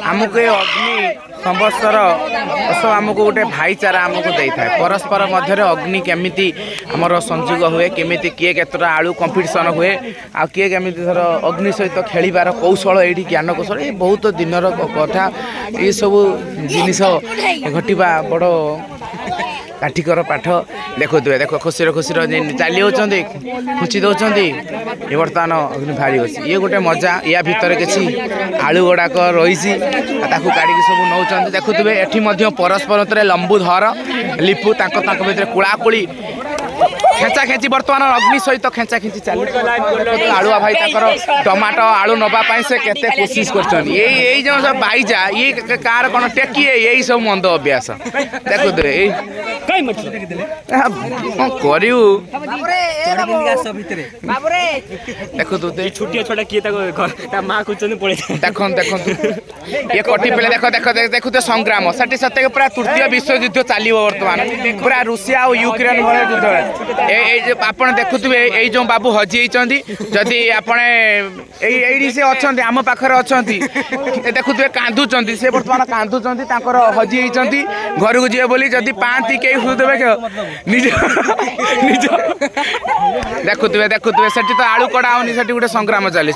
आमको ये अग्नि संवत्सर आमको गोटे भाईचारा आमको दे था परस्पर मध्य अग्नि केमिति आमर संयोग हुए केमिति किए केतटा आलू कंपिटिशन हुए आ किए केमिति धर अग्नि सहित खेलिबार कौशल एठी ज्ञान कौशल ये बहुत दिनर कथा ये सब जिनिस घटिबा बड़ काठिकर पाठ देखुए देख खुशी खुशी चली होती खुशी दौरान ये बर्तमान अग्नि भारी अच्छी ये गोटे मजा या भितर किसी आलू गुड़ाक रही काढ़ी सब नौ देखुए एटी परस्पर लंबूधर लिपु भितर कुड़ाकुड़ी खेचा खेची बर्तमान अग्नि सहित खेचा खेची चली आलुआ भाई टमाटो आलू नवापाई से केते कोशिश कर जो सब बाईजा ये कार कौन टेकी यही सब मंद अभ्यास देखुए ये कटी पे देखते संग्राम सटी सत्य पूरा तृतीय विश्वयुद्ध चलो बर्तमान पूरा रूसिया और यूक्रेन भाई युद्ध आप देखुए ये जो बाबू हजी जदि आपने से अच्छा आम पाखे अच्छा देखुए कांदुंट से बर्तमान कांदुंट हजी घर को जी बोली जदि पाती कई देवे निज निज देखुए देखुए से तो आलू कड़ा होनी से गोटे संग्राम चली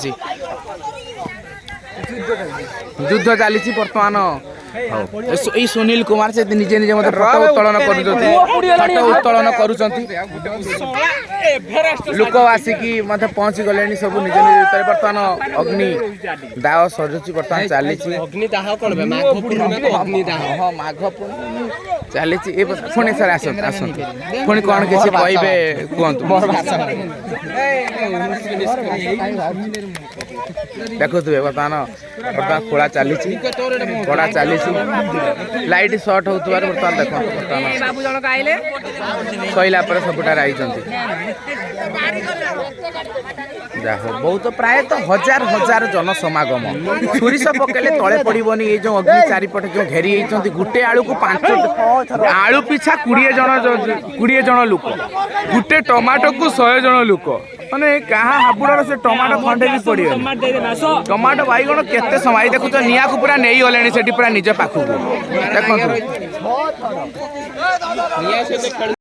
युद्ध चली बर्तमान ये सुनील कुमार से निजे निजे मत फोटो उत्तोलन करुँच लोक आसिकी मत पहुँची गले सब निज निज भर बर्तमान अग्नि दाह सरुची बर्तमान चली माघ चली पुणी सर आसतु पुणी कौन किसी कहे कहतु देखुए बर्तमान बर्तमान खोला चली कड़ा चली लाइट सर्ट हो बर्तमान देख सैला सबुटार आई बहुत प्राय तो हजार हजार जन समागम सोरिष पकेले तले पड़ोनी ये जो अग्नि चारिपटे जो घेरी गोटे आलू को 5 आलू पिछा 20 जन लोक गोटे टमाटो को 100 जन लोक माने कहाँ हाबुड़ार से टमाटो खंडे भी पड़े टमाटो बैगण केते समय देखुच निया को पूरा नहीं गले से पूरा निज पाखु देखो